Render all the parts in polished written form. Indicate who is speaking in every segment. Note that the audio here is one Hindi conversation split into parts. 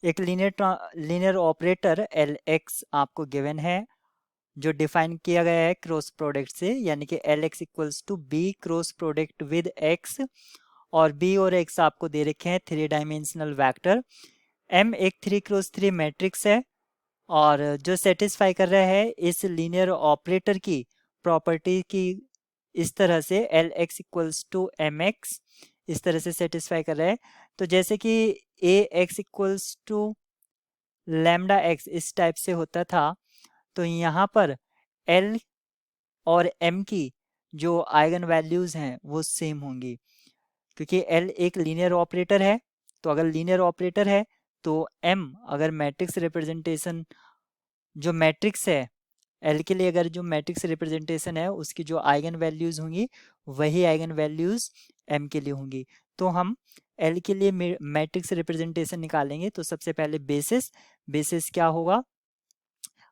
Speaker 1: एक लीनियर ऑपरेटर एल एक्स आपको गिवन है, जो डिफाइन किया गया है क्रॉस प्रोडक्ट से, यानी कि l x equals to b cross product with x, और बी और एक्स आपको दे रखे हैं 3 डायमेंशनल वैक्टर। एम एक 3x3 मैट्रिक्स है, और जो सेटिस्फाई कर रहा है इस लीनियर ऑपरेटर की प्रॉपर्टी की इस तरह से l x equals to m x, इस तरह से सेटिस्फाई कर रहा है। तो जैसे कि A X equals to lambda X इस टाइप से होता था, तो यहाँ पर एल और एम की जो आइगन वैल्यूज़ हैं वो सेम होंगी, क्योंकि एल एक लीनियर ऑपरेटर है। तो अगर लीनियर ऑपरेटर है तो एम अगर मैट्रिक्स रिप्रेजेंटेशन, जो मैट्रिक्स है एल के लिए, अगर जो मैट्रिक्स रिप्रेजेंटेशन है उसकी जो आइगन वैल्यूज़ होंगी वही आइगन वैल्यूज़ एम के लिए होंगी। तो हम एल के लिए मैट्रिक्स रिप्रेजेंटेशन निकालेंगे। तो सबसे पहले बेसिस, बेसिस क्या होगा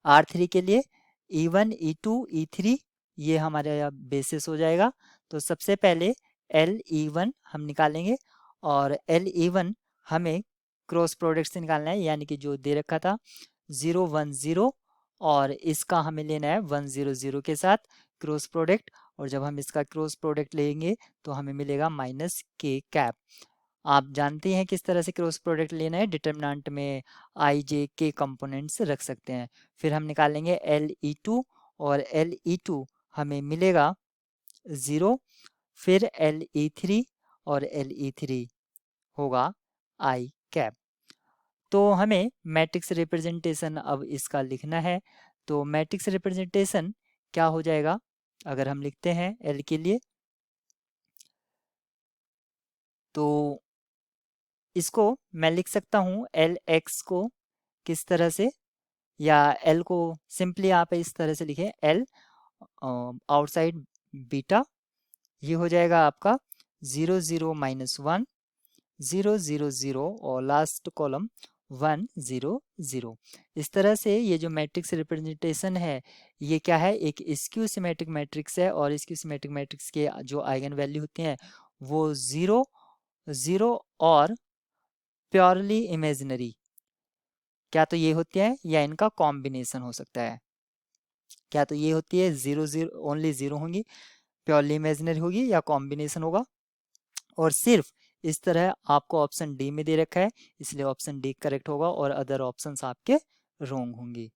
Speaker 1: R3 के लिए E1 E2 E3, ये हमारे यहाँ बेसिस हो जाएगा। तो सबसे पहले एल E1 हम निकालेंगे, और एल E1 हमें क्रॉस प्रोडक्ट से निकालना है, यानी कि जो दे रखा था 0 1 0, और इसका हमें लेना है 1 0 0 के साथ क्रॉस प्रोडक्ट। और जब हम इसका क्रॉस प्रोडक्ट लेंगे तो हमें मिलेगा माइनस के कैप। आप जानते हैं किस तरह से क्रॉस प्रोडक्ट लेना है, डिटर्मिनेंट में आई जे के कंपोनेंट्स रख सकते हैं। फिर हम निकालेंगे एल ई टू, और एल ई टू हमें मिलेगा 0, फिर एल ई थ्री, और एल ई थ्री होगा आई कैप। तो हमें मैट्रिक्स रिप्रेजेंटेशन अब इसका लिखना है। तो मैट्रिक्स रिप्रेजेंटेशन क्या हो जाएगा, अगर हम लिखते हैं एल के लिए, तो इसको मैं लिख सकता हूँ एल एक्स को किस तरह से, या एल को सिंपली आप इस तरह से लिखें एल आउटसाइड बीटा, ये हो जाएगा आपका 0 0 -1 0 0 0, और लास्ट कॉलम 1 0 0। इस तरह से ये जो मैट्रिक्स रिप्रेजेंटेशन है ये क्या है, एक स्क्यू सिमेट्रिक मैट्रिक्स है, और स्क्यू सिमेट्रिक मैट्रिक्स के जो आइगन वैल्यू होते हैं वो 0 0 और प्योरली इमेजिनरी, क्या तो ये होती है या इनका कॉम्बिनेशन हो सकता है। क्या तो ये होती है 0 0 ओनली 0 होंगी, प्योरली इमेजिनरी होगी, या कॉम्बिनेशन होगा। और सिर्फ इस तरह आपको ऑप्शन डी में दे रखा है, इसलिए ऑप्शन डी करेक्ट होगा और अदर ऑप्शंस आपके रॉन्ग होंगी।